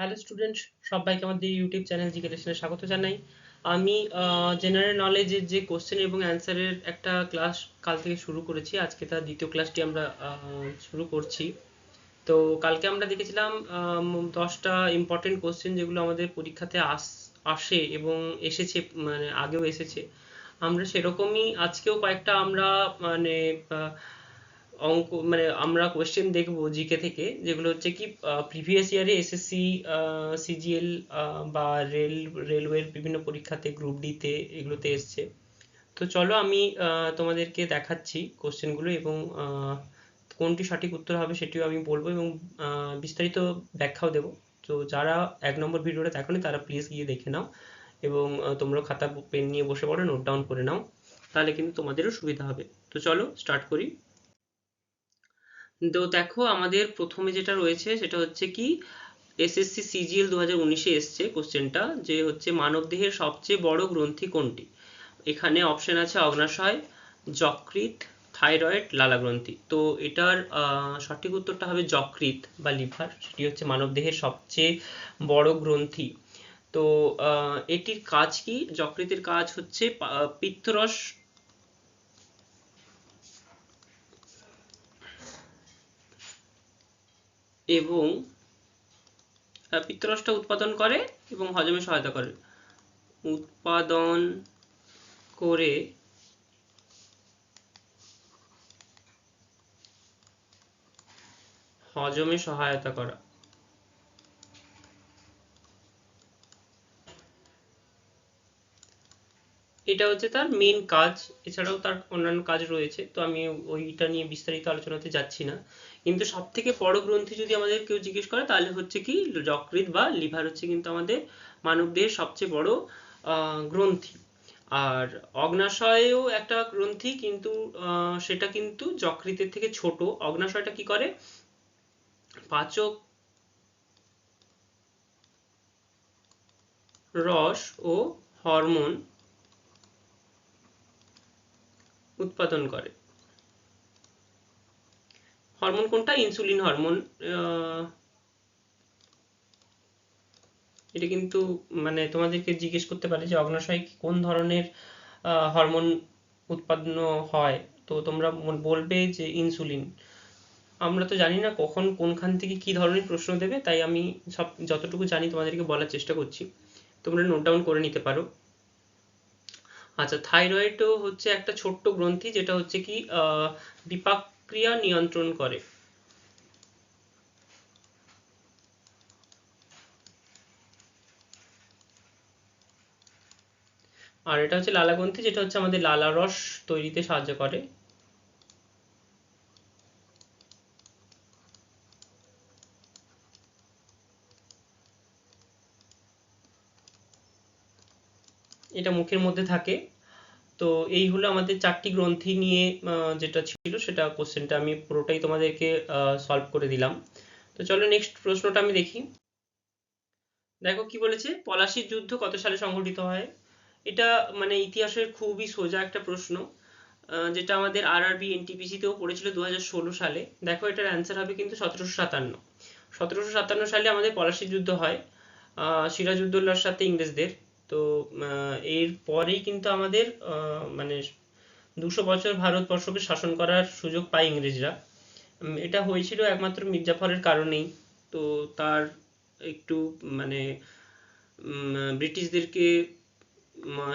Hello student, সবাইকে আমাদের YouTube channel GK লেসনে স্বাগত জানাই। আমি জেনারেল নলেজের যে কোশ্চেন এবং অ্যান্সারের একটা ক্লাস কাল থেকে শুরু করেছি। আজকে তার দ্বিতীয় ক্লাসটি আমরা শুরু করছি। তো কালকে আমরা দেখেছিলাম 10টা ইম্পর্টেন্ট কোশ্চেন যেগুলো আমাদের পরীক্ষাতে আসে এবং এসেছে, মানে আগেও এসেছে। আমরা সেরকমই আজকেও কয়েকটা আমরা মানে অঙ্ক মানে আমরা কোশ্চেন দেখবো জিকে থেকে, যেগুলো হচ্ছে কি প্রিভিয়াস ইয়ারে এসএসসি, সিজিএল বা রেলওয়ের বিভিন্ন পরীক্ষাতে গ্রুপ ডিতে এগুলোতে এসছে। তো চলো আমি তোমাদেরকে দেখাচ্ছি কোশ্চেনগুলো এবং কোনটি সঠিক উত্তর হবে সেটিও আমি বলবো এবং বিস্তারিত ব্যাখ্যাও দেবো। তো যারা 1 নম্বর ভিডিওটা দেখোনি তারা প্লিজ গিয়ে দেখে নাও এবং তোমরা খাতা পেন নিয়ে বসে পড়ো, নোট ডাউন করে নাও, তাহলে কিন্তু তোমাদেরও সুবিধা হবে। তো চলো স্টার্ট করি। তো দেখো, আমাদের প্রথমে যেটা রয়েছে সেটা হচ্ছে কি এসএসসি সিজিএল 2019-এ এসছে কোশ্চেনটা, যে হচ্ছে মানবদেহের সবচেয়ে বড় গ্রন্থি কোনটি। এখানে অপশন আছে অগ্নাশয়, যকৃৎ, থাইরয়েড, লালাগ্রন্থি। তো এটার সঠিক উত্তরটা হবে যকৃৎ বা লিভার, সেটি হচ্ছে মানবদেহের সবচেয়ে বড় গ্রন্থি। তো এটির কাজ কি? যকৃতের কাজ হচ্ছে পিত্তরস এবং পিত্তরসটা উৎপাদন করে এবং হজমে সহায়তা করে, উৎপাদন করে হজমে সহায়তা করা। এটা হচ্ছে তার মেন কাজ। এছাড়াও তার অন্যান্য কাজ রয়েছে, তো আমি ওইটা নিয়ে বিস্তারিত আলোচনাতে যাচ্ছি না। কিন্তু সব থেকে বড় গ্রন্থি যদি আমাদের কেউ জিজ্ঞেস করে তাহলে হচ্ছে কি যকৃৎ বা লিভার হচ্ছে কিন্তু আমাদের মানবদেহের সবচেয়ে বড় গ্রন্থি। আর অগ্নাশয়েও একটা গ্রন্থি, কিন্তু সেটা কিন্তু যকৃতের থেকে ছোট। অগ্নাশয়টা কি করে? পাচক রস ও হরমোন উৎপাদন করে। হরমোন কোনটা? Insulin hormone. এটা কিন্তু মানে তোমাদেরকে জিজ্ঞেস করতে পারে যে অগ্নাশয় কোন ধরনের হরমোন উৎপাদন হয়, তো তোমরা বলবে যে ইনসুলিন। আমরা তো জানি না কখন কোনখান থেকে কি ধরনের প্রশ্ন দেবে, তাই আমি সব যতটুকু জানি তোমাদেরকে বলার চেষ্টা করছি, তোমরা নোট ডাউন করে নিতে পারো। আচ্ছা, থাইরয়েডও হচ্ছে একটা ছোট্ট গ্রন্থি যেটা হচ্ছে কি বিপাক ক্রিয়া নিয়ন্ত্রণ করে। আর এটা হচ্ছে লালাগ্রন্থি, যেটা হচ্ছে আমাদের লালা রস তৈরিতে সাহায্য করে। এটা মুখের মধ্যে থাকে। তো এই হলো আমাদের 4টি গ্রন্থি নিয়ে যেটা ছিল, সেটা কোশ্চেনটা আমি পুরোটাই তোমাদেরকে সলভ করে দিলাম। তো চলো নেক্সট প্রশ্নটা আমি দেখি। দেখো কি বলেছে, পলাশির যুদ্ধ কত সালে সংঘটিত হয়। এটা মানে ইতিহাসের খুবই সোজা একটা প্রশ্ন, যেটা আমাদের আরআরবি এনটিপিসিতেও পড়েছিল 2016 সালে। দেখো এটার অ্যান্সার হবে কিন্তু 1757। 1757 সালে আমাদের পলাশির যুদ্ধ হয় সিরাজউদ্দৌলার সাথে ইংরেজদের। তো এর পরেই কিন্তু আমাদের মানে 200 বছর ভারতবর্ষকে শাসন করার সুযোগ পায় ইংরেজরা। এটা হয়েছিল একমাত্র মির্জাফরের কারণেই। তো তার একটু মানে ব্রিটিশদেরকে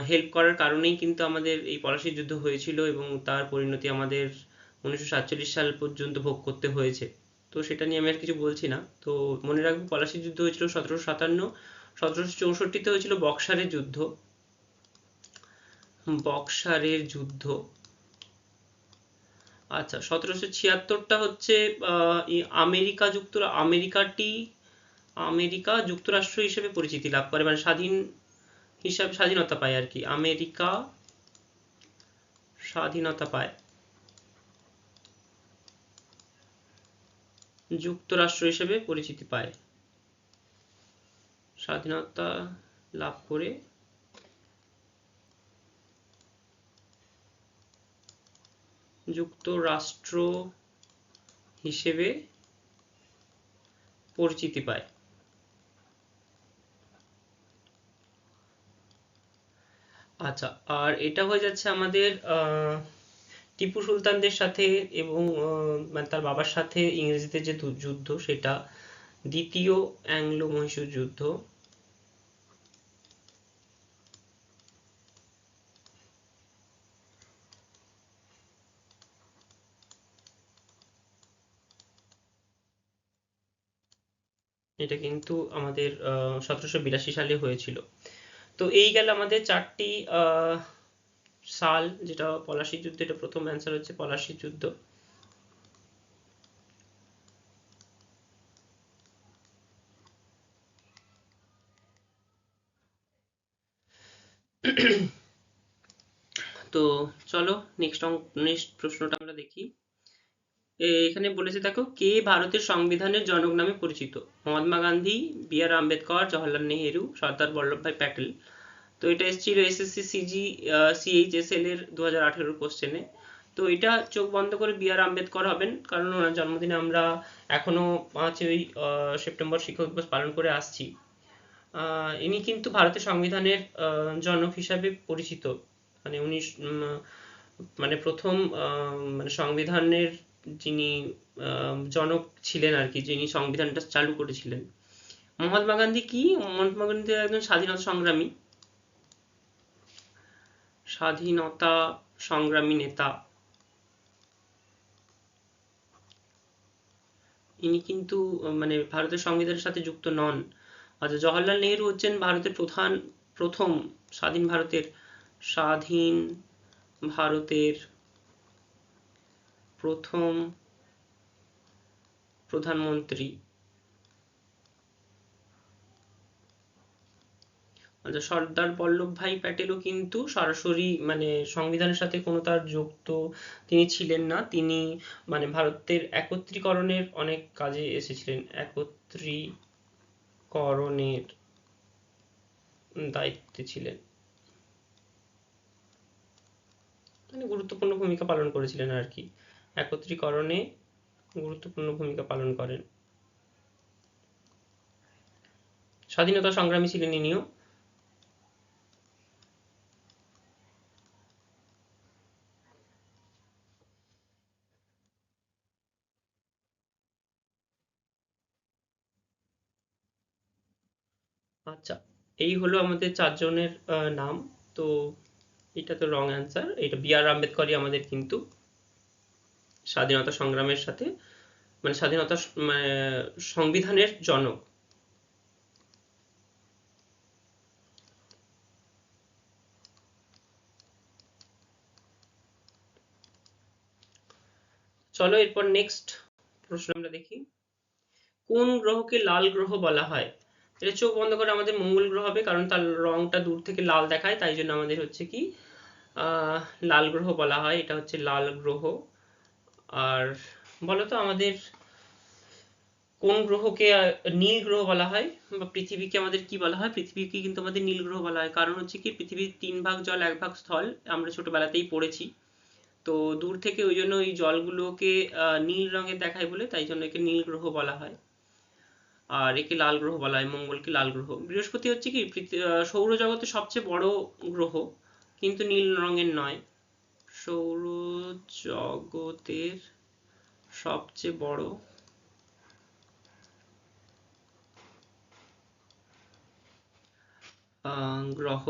হেল্প করার কারণেই কিন্তু আমাদের এই পলাশির যুদ্ধ হয়েছিল এবং তার পরিণতি আমাদের 1947 সাল পর্যন্ত ভোগ করতে হয়েছে। তো সেটা নিয়ে আমি আর কিছু বলছি না। তো মনে রাখবো, পলাশির যুদ্ধ হয়েছিল 1757। 1764-তে হয়েছিল বক্সারের যুদ্ধ। বক্সারের যুদ্ধ। আচ্ছা, 1776টা হচ্ছে আমেরিকা যুক্তরাষ্ট্র হিসেবে পরিচিতি লাভ করে, মানে স্বাধীনতা পায় আর কি। আমেরিকা স্বাধীনতা পায়, যুক্তরাষ্ট্র হিসেবে পরিচিতি পায়, স্বাধীনতা লাভ করে যুক্তরাষ্ট্র হিসেবে পরিচিতি পায়। আচ্ছা, আর এটা হয়ে যাচ্ছে আমাদের টিপু সুলতানদের সাথে এবং মানে তার বাবার সাথে ইংরেজদের যে যুদ্ধ, সেটা দ্বিতীয় অ্যাংলো মহীশূর যুদ্ধ। এটা কিন্তু আমাদের 1782 সালে হয়েছিল। তো এই গেল আমাদের চারটি সাল, যেটা পলাশির যুদ্ধ, এটা প্রথম অ্যান্সার হচ্ছে পলাশির যুদ্ধ। তো চলো নেক্সট প্রশ্নটা আমরা দেখি। এখানে বলেছে দেখো, কে ভারতের সংবিধানের জনক নামে পরিচিত? মহাত্মা গান্ধী, বি আর আম্বেদকর, জওহরলাল নেহেরু, সর্দার বল্লভভাই প্যাটেল। তো এটা এসেছিল এসএসসি সিএইচএসএল এর 2018 কোশ্চেনে। তো এটা চোখ বন্ধ করে বি আর আম্বেদকর হবেন, কারণ ওনার জন্মদিনে আমরা এখনো 5ই সেপ্টেম্বর শিক্ষক দিবস পালন করে আসছি। ইনি কিন্তু ভারতের সংবিধানের জনক হিসাবে পরিচিত। মানে উনি মানে প্রথম মানে সংবিধানের যিনি জনক ছিলেন আর কি, যিনি সংবিধানটা চালু করেছিলেন। মহাত্মা গান্ধী কি? মহাত্মা গান্ধী একজন স্বাধীনতা সংগ্রামী, স্বাধীনতা সংগ্রামী নেতা। ইনি কিন্তু মানে ভারতের সংবিধানের সাথে যুক্ত নন। আচ্ছা, জওহরলাল নেহেরু হচ্ছেন ভারতের প্রথম স্বাধীন ভারতের স্বাধীন ভারতের প্রথম প্রধানমন্ত্রী। আচ্ছা, সর্দার বল্লভভাই প্যাটেলও কিন্তু সরাসরি মানে সংবিধানের সাথে কোনো তার যুক্ত তিনি ছিলেন না। তিনি মানে ভারতের একত্রীকরণের অনেক কাজে এসেছিলেন, একত্রীকরণের দায়িত্বে ছিলেন, মানে গুরুত্বপূর্ণ ভূমিকা পালন করেছিলেন আর কি। একত্রীকরণে গুরুত্বপূর্ণ ভূমিকা পালন করেন। স্বাধীনতা সংগ্রামী ছিলেন ইনিও। আচ্ছা, এই হলো আমাদের চারজনের নাম। তো এটা তো রং অ্যান্সার, এটা বি আর আম্বেদকরই আমাদের কিন্তু স্বাধীনতা সংগ্রামের সাথে মানে স্বাধীনতা মানে সংবিধানের জনক। চলো এরপর নেক্সট প্রশ্ন আমরা দেখি। কোন গ্রহকে লাল গ্রহ বলা হয়? এটা চোখ বন্ধ করে আমাদের মঙ্গল গ্রহ হবে, কারণ তার রংটা দূর থেকে লাল দেখায়, তাই জন্য আমাদের হচ্ছে কি আহ লাল গ্রহ বলা হয়। এটা হচ্ছে লাল গ্রহ। আর বলো তো আমাদের কোন গ্রহকে নীল গ্রহ বলা হয়? বা পৃথিবীকে আমাদের কি বলা হয়? পৃথিবীকে কিন্তু আমাদের নীল গ্রহ বলা হয়, কারণ হচ্ছে কি পৃথিবীর 3 ভাগ জল 1 ভাগ স্থল, আমরা ছোটবেলাতেই পড়েছি। তো দূর থেকে ওই জন্য ওই জলগুলোকে নীল রঙের দেখায় বলে, তাই জন্য একে নীল গ্রহ বলা হয়। আর একে লাল গ্রহ বলা হয়, মঙ্গলকে লাল গ্রহ। বৃহস্পতি হচ্ছে কি সৌরজগতের সবচেয়ে বড় গ্রহ, কিন্তু নীল রঙের নয়। সৌরজগতের সবচেয়ে বড় গ্রহ।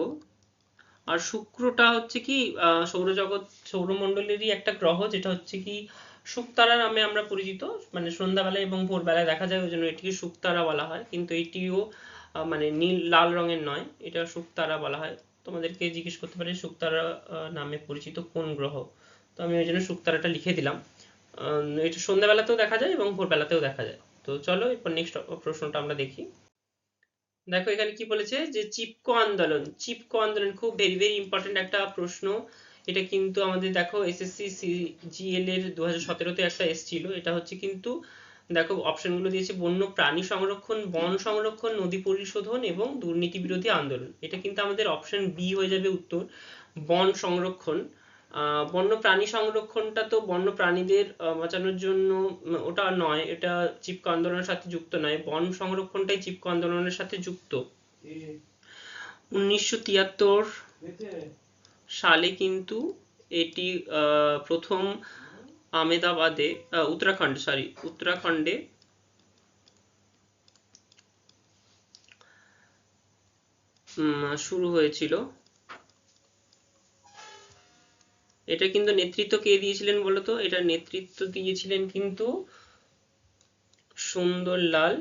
আর শুক্রটা হচ্ছে কি সৌরমণ্ডলেরই একটা গ্রহ, যেটা হচ্ছে কি শুকতারা নামে আমরা পরিচিত। মানে সন্ধ্যাবেলায় এবং ভোরবেলায় দেখা যায়, ওই জন্য এটিকে শুকতারা বলা হয়। কিন্তু এটিও মানে নীল লাল রঙের নয়, এটা শুকতারা বলা হয়। তোমাদেরকে জিজ্ঞেস করতে পারি শুকতারা নামে পরিচিত কোন গ্রহ? তো আমি ওই জন্য শুকতারাটা লিখে দিলাম। এটা সন্ধ্যাবেলাতেও দেখা যায় এবং ভোরবেলাতেও দেখা যায়। তো চলো এরপর নেক্সট প্রশ্নটা আমরা দেখি। দেখো এখানে কি বলেছে, যে চিপকো আন্দোলন খুব ভেরি ভেরি ইম্পর্টেন্ট একটা প্রশ্ন। এটা কিন্তু আমাদের দেখো এসএসসি সিজিএল এর 2017-তে একটা এসেছিল। এটা হচ্ছে কিন্তু দেখো অপশনগুলো দিয়েছে: বন্য প্রাণী সংরক্ষণ, বন সংরক্ষণ, নদী পরিশোধন এবং দুর্নীতি বিরোধী আন্দোলন। এটা কিন্তু আমাদের অপশন বি হয়ে যাবে উত্তর, বন সংরক্ষণ। বন্য প্রাণী সংরক্ষণটা তো বন্য প্রাণীদের বাঁচানোর জন্য, ওটা নয়, এটা চিপকো আন্দোলনের সাথে যুক্ত নয়। বন সংরক্ষণটাই চিপকো আন্দোলনের সাথে যুক্ত। 1973 সালে কিন্তু এটি প্রথম আমেদাবাদে উত্তরাখণ্ডে শুরু হয়েছিল। এটা কিন্তু নেতৃত্ব কে দিয়েছিলেন বলতো? এটা নেতৃত্ব দিয়েছিলেন কিন্তু সুন্দরলাল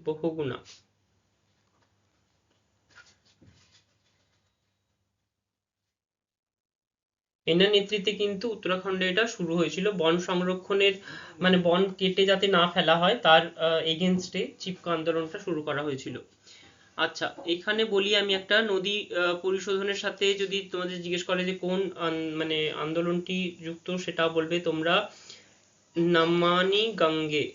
বহুগুণা। এনার নেতৃত্বে কিন্তু উত্তরাখণ্ডে এটা শুরু হয়েছিল বন সংরক্ষণের, মানে বন কেটে যাতে না ফেলা হয় তার এগেনস্টে চিপকো আন্দোলনটা শুরু করা হয়েছিল। আচ্ছা, এখানে বলি আমি একটা নদী পরিশোধনের সাথে যদি তোমাদের জিজ্ঞেস করে যে কোন মানে আন্দোলনটি যুক্ত, সেটা বলবে তোমরা নমানি গঙ্গে।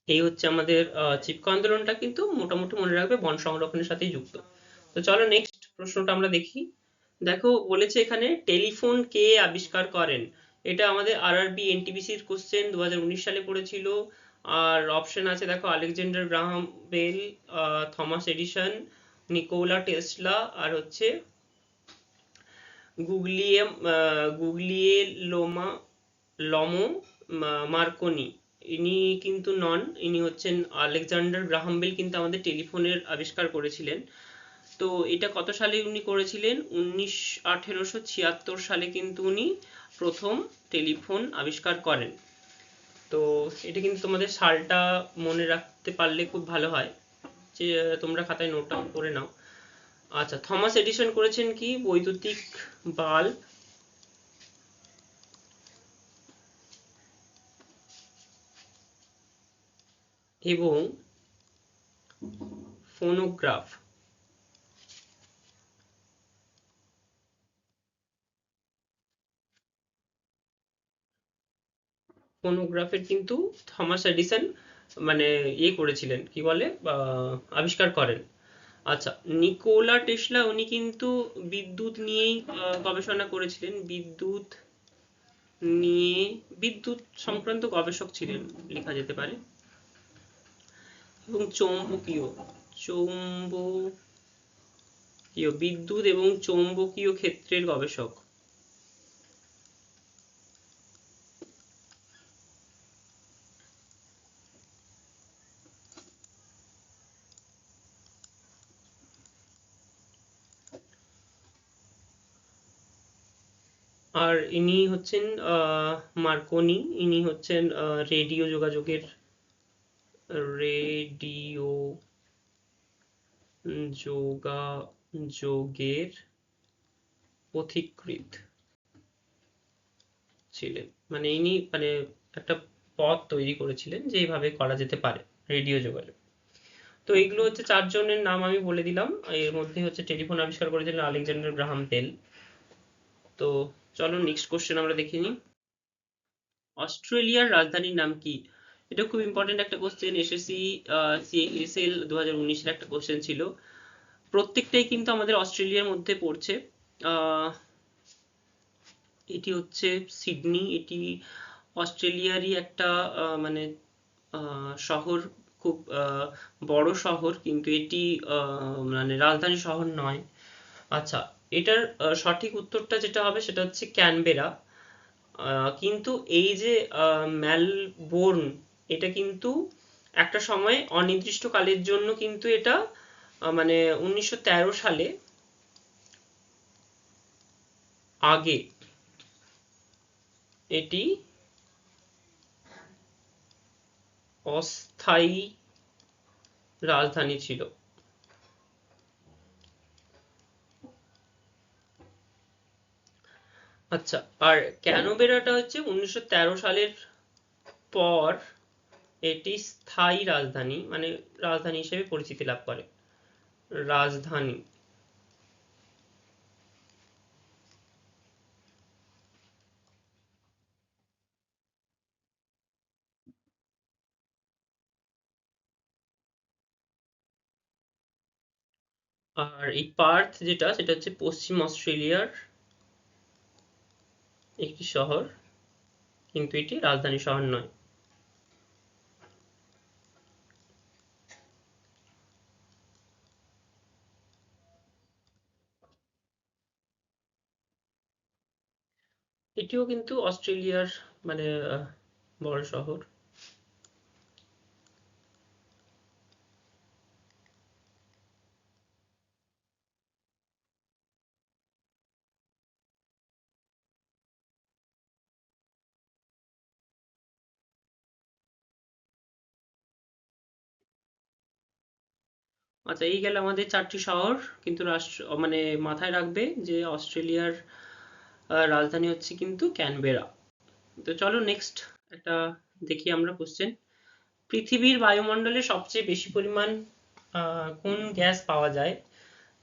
এই হচ্ছে আমাদের চিপকো আন্দোলনটা কিন্তু মোটামুটি মনে রাখবে বন সংরক্ষণের সাথেই যুক্ত। তো চলো নেক্সট প্রশ্নটা আমরা দেখি। দেখো বলেছে এখানে টেলিফোন কে আবিষ্কার করেন? এটা আমাদের আরআরবি এনটিপিসির কোশ্চেন, 2019 সালে পড়েছিল। আর অপশন আছে দেখো, Alexander Graham Bell, Thomas Edison, Nikola Tesla, আর হচ্ছে গুগলিয়েলোমা লমো মার্কনি। ইনি কিন্তু নন, ইনি হচ্ছেন আলেকজান্ডার গ্রাহাম বেল, কিন্তু আমাদের টেলিফোনের আবিষ্কার করেছিলেন। তো এটা কত সালে উনি করেছিলেন? 1876 সালে কিন্তু উনি প্রথম টেলিফোন আবিষ্কার করেন। তো এটা কিন্তু তোমাদের সালটা মনে রাখতে পারলে খুব ভালো হয়, যে তোমরা খাতায় নোট ডাউন করে নাও। আচ্ছা, থমাস এডিসন করেছেন কি? বৈদ্যুতিক বাল্ব এবং ফোনোগ্রাফ। ফোনোগ্রাফের কিন্তু থমাস এডিসন মানে করেছিলেন, কি বলে, আবিষ্কার করেন। আচ্ছা, নিকোলা টেসলা উনি কিন্তু বিদ্যুৎ নিয়েই গবেষণা করেছিলেন, নিয়ে বিদ্যুৎ সংক্রান্ত গবেষক ছিলেন লেখা যেতে পারে। এবং চৌম্বকীয় বিদ্যুৎ এবং চৌম্বকীয় ক্ষেত্রের গবেষক। আর ইনি হচ্ছেন মার্কনি, ইনি হচ্ছেন রেডিও যোগাযোগের পথিকৃৎ ছিলেন। মানে ইনি মানে একটা পথ তৈরি করেছিলেন যে এইভাবে করা যেতে পারে রেডিও যোগাযোগ। তো এইগুলো হচ্ছে চারজনের নাম আমি বলে দিলাম। এর মধ্যে হচ্ছে টেলিফোন আবিষ্কার করেছিলেন আলেকজান্ডার গ্রাহাম বেল। তো চলো নেক্সট কোশ্চেন আমরা দেখে নিই। অস্ট্রেলিয়ার রাজধানীর নাম কি? এটা খুব ইম্পর্টেন্ট একটা কোশ্চেন, এসএসসি সিএসএল 2019-এর একটা কোশ্চেন ছিল। প্রত্যেকটাই কিন্তু আমাদের অস্ট্রেলিয়ার মধ্যে পড়ছে। এটি হচ্ছে সিডনি, এটি অস্ট্রেলিয়ারই একটা মানে শহর, খুব বড় শহর, কিন্তু এটি মানে রাজধানী শহর নয়। আচ্ছা, এটার সঠিক উত্তরটা যেটা হবে সেটা হচ্ছে ক্যানবেরা। কিন্তু এই যে মেলবোর্ন, এটা কিন্তু একটা সময় অনির্দিষ্টকালের জন্য কিন্তু এটা মানে 1913 সালে আগে এটি অস্থায়ী রাজধানী ছিল। আচ্ছা, আর ক্যানবেরাটা হচ্ছে 1913 সালের পর এটি স্থায়ী রাজধানী, মানে রাজধানী হিসেবে পরিচিতি লাভ করে। রাজধানী। আর এই পার্থ যেটা, সেটা হচ্ছে পশ্চিম অস্ট্রেলিয়ার একটি শহর, কিন্তু এটি রাজধানী শহর নয়। এটিও কিন্তু অস্ট্রেলিয়ার মানে বড় শহর। আচ্ছা, এই গেল আমাদের 4টি শহর। কিন্তু রাষ্ট্র মানে মাথায় রাখবে যে অস্ট্রেলিয়ার রাজধানী হচ্ছে কিন্তু ক্যানবেরা। তো চলো নেক্সট একটা দেখি আমরা কোশ্চেন। পৃথিবীর বায়ুমণ্ডলে সবচেয়ে বেশি পরিমাণ কোন গ্যাস পাওয়া যায়?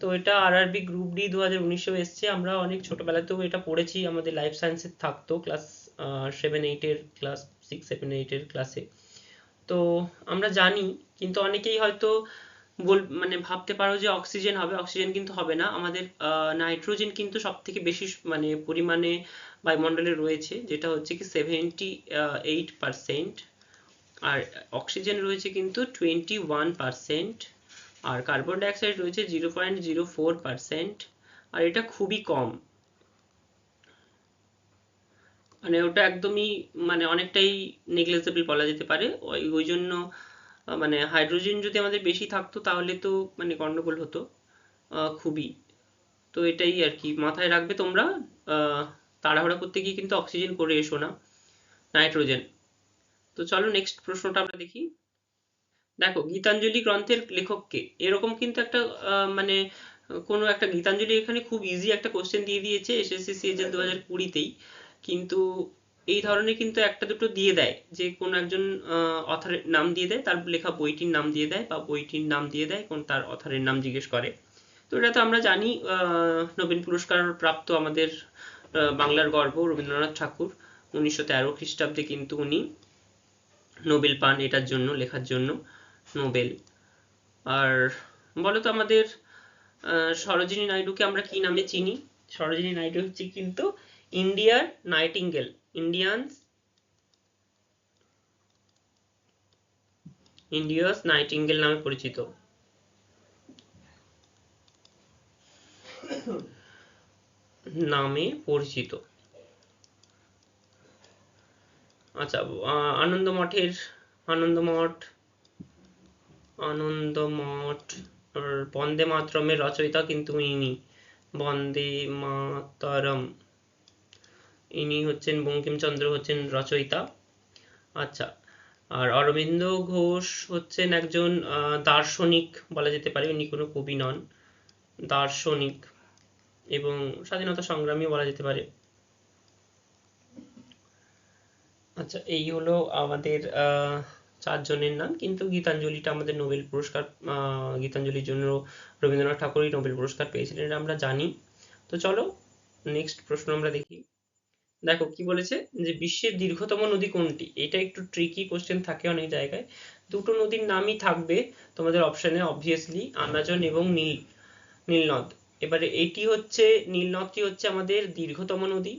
তো এটা আরআরবি গ্রুপ ডি 2019-এও এসছে। আমরা অনেক ছোটবেলাতেও এটা পড়েছি, আমাদের লাইফ সায়েন্সে থাকতো ক্লাস 7-8-এর ক্লাস 6-7-8-এর ক্লাসে। তো আমরা জানি, কিন্তু অনেকেই হয়তো মানে ভাবতে পারো যে অক্সিজেন হবে, অক্সিজেন কিন্তু হবে না। আমাদের নাইট্রোজেন কিন্তু সব থেকে বেশি মানে পরিমাণে বায়ুমণ্ডলে রয়েছে, যেটা হচ্ছে কি 78%। আর অক্সিজেন রয়েছে কিন্তু 21%। আর কার্বন ডাইঅক্সাইড রয়েছে 0.04%। আর এটা খুবই কম, মানে ওটা একদমই মানে অনেকটাই নেগলেজেবল বলা যেতে পারে। ওই ওই জন্য মানে হাইড্রোজেন যদি আমাদের বেশি থাকতো তাহলে তো মানে গন্ডগোল হতো খুবই। তো এটাই আর কি মাথায় রাখবে তোমরা। আহ, তাড়াহুড়া করতে গিয়ে কিন্তু অক্সিজেন করে এসো না, নাইট্রোজেন। তো চলো নেক্সট প্রশ্নটা আমরা দেখি। দেখো, গীতাঞ্জলি গ্রন্থের লেখক কে? এরকম কিন্তু একটা মানে কোনো একটা গীতাঞ্জলি, এখানে খুব ইজি একটা কোশ্চেন দিয়ে দিয়েছে এসএসসি সিএজএল 2020-তেই। কিন্তু এই ধরনের কিন্তু একটা দুটো দিয়ে দেয়, যে কোনো একজন অথরের নাম দিয়ে দেয়, তার লেখা বইটির নাম দিয়ে দেয়, বা বইটির নাম দিয়ে দেয়, কোন তার অথরের নাম জিজ্ঞেস করে। তো এটা তো আমরা জানি, নোবেল পুরস্কার প্রাপ্ত আমাদের বাংলার গর্ব রবীন্দ্রনাথ ঠাকুর। 1913 খ্রিস্টাব্দে কিন্তু উনি নোবেল পান এটার জন্য, লেখার জন্য নোবেল। আর বলো তো আমাদের সরোজিনী নাইডুকে আমরা কি নামে চিনি? সরোজিনী নাইডু হচ্ছে কিন্তু ইন্ডিয়ার নাইটিঙ্গেল, ইন্ডিয়ান ইন্ডিয়াস নাইটিঙ্গেল নামে পরিচিত, নামে পরিচিত। আচ্ছা, আনন্দমঠের আনন্দমঠ আনন্দমঠ আর বন্দে মাতরমের রচয়িতা কিন্তু ইনি, বন্দে মাতরম, ইনি হচ্ছেন বঙ্কিমচন্দ্র হচ্ছেন রচয়িতা। আচ্ছা, আর অরবিন্দ ঘোষ হচ্ছেন একজন দার্শনিক বলা যেতে পারে, উনি কোনো কবি নন, দার্শনিক এবং স্বাধীনতা সংগ্রামী বলা যেতে পারে। আচ্ছা, এই হলো আমাদের 4 জনের নাম। কিন্তু গীতাঞ্জলিটা আমাদের নোবেল পুরস্কার, গীতাঞ্জলির জন্য রবীন্দ্রনাথ ঠাকুরই নোবেল পুরস্কার পেয়েছিলেন, এটা আমরা জানি। তো চলো নেক্সট প্রশ্ন আমরা দেখি। দেখো কি বলেছে, যে বিশ্বের দীর্ঘতম নদী কোনটি? এটা একটু ট্রিকি কোশ্চেন থাকে অনেক জায়গায়। দুটো নদীর নামই থাকবে তোমাদের অপশনে, অবভিয়াসলি আমাজন এবং নীলনদ। এবারে এটি হচ্ছে, নীলনদটি হচ্ছে আমাদের দীর্ঘতম নদী,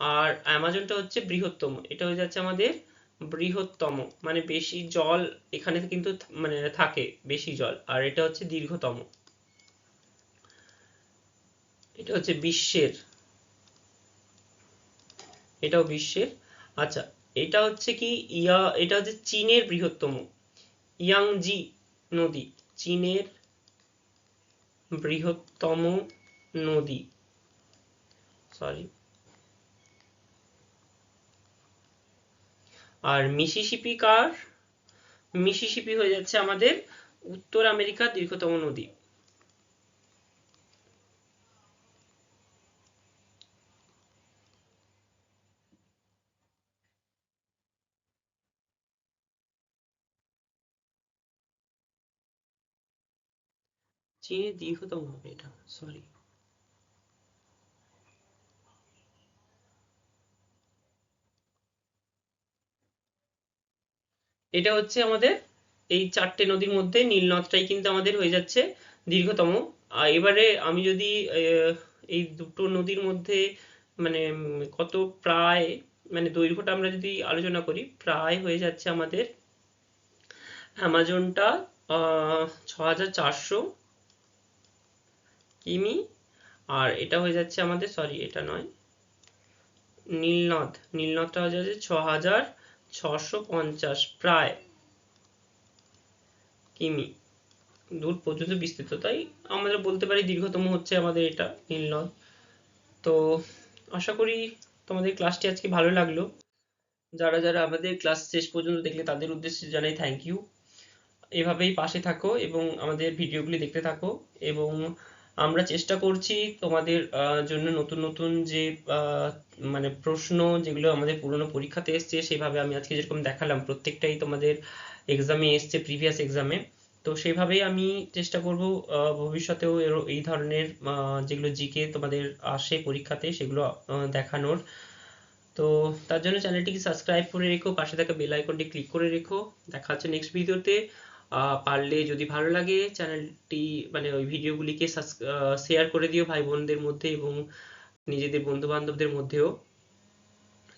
আর অ্যামাজনটা হচ্ছে বৃহত্তম। এটা হয়ে যাচ্ছে আমাদের বৃহত্তম, মানে বেশি জল এখানে কিন্তু মানে থাকে, বেশি জল। আর এটা হচ্ছে দীর্ঘতম, এটা হচ্ছে বিশ্বের, এটাও বিশ্বের। আচ্ছা, এটা হচ্ছে কি এটা হচ্ছে চীনের বৃহত্তম, ইয়াংজি নদী, চীনের বৃহত্তম নদী, সরি। আর মিসিসিপি কার? মিসিসিপি হয়ে যাচ্ছে আমাদের উত্তর আমেরিকার দীর্ঘতম নদী। চীনের দীর্ঘতম হবে এটা, সরি। এটা হচ্ছে আমাদের এই 4টে নদীর মধ্যে নীল নদটাই কিন্তু আমাদের হয়ে যাচ্ছে দীর্ঘতম। এবারে আমি যদি এই দুটো নদীর মধ্যে মানে কত প্রায় মানে দৈর্ঘ্যটা আমরা যদি আলোচনা করি, প্রায় হয়ে যাচ্ছে আমাদের অ্যামাজনটা 6400 কিমি, আর এটা হয়ে যাচ্ছে আমাদের, সরি এটা নয়, নীলনদটা হয়ে যাচ্ছে 6650 প্রায় কিমি দূর পর্যন্ত বিস্তৃত। তাই আমরা বলতে পারি দীর্ঘতম হচ্ছে আমাদের এটা নীলনদ। তো আশা করি তোমাদের ক্লাসটি আজকে ভালো লাগলো। যারা যারা আমাদের ক্লাস শেষ পর্যন্ত দেখলে তাদের উদ্দেশ্যে জানাই থ্যাংক ইউ। এভাবেই পাশে থাকো এবং আমাদের ভিডিওগুলি দেখতে থাকো, এবং আমরা চেষ্টা করছি তোমাদের জন্য নতুন নতুন যে মানে প্রশ্ন যেগুলো আমাদের পুরনো পরীক্ষাতে এসছে, সেভাবে আমি আজকে যেরকম দেখালাম প্রত্যেকটাই তোমাদের এক্সামে এসছে, প্রিভিয়াস এক্সামে। তো সেভাবেই আমি চেষ্টা করব ভবিষ্যতেও এই ধরনের যেগুলো জিকে তোমাদের আসে পরীক্ষাতে সেগুলো দেখানোর। তো তার জন্য চ্যানেলটিকে সাবস্ক্রাইব করে রেখো, পাশে থাকা বেল আইকনটি ক্লিক করে রেখো। দেখা হচ্ছে নেক্সট ভিডিওতে। পারলে যদি ভালো লাগে চ্যানেলটি মানে ওই ভিডিওগুলিকে শেয়ার করে দিও ভাই বোনদের মধ্যে এবং নিজেদের বন্ধু বান্ধবদের মধ্যেও।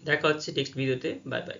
দেখা হচ্ছে নেক্সট ভিডিওতে। Bye bye.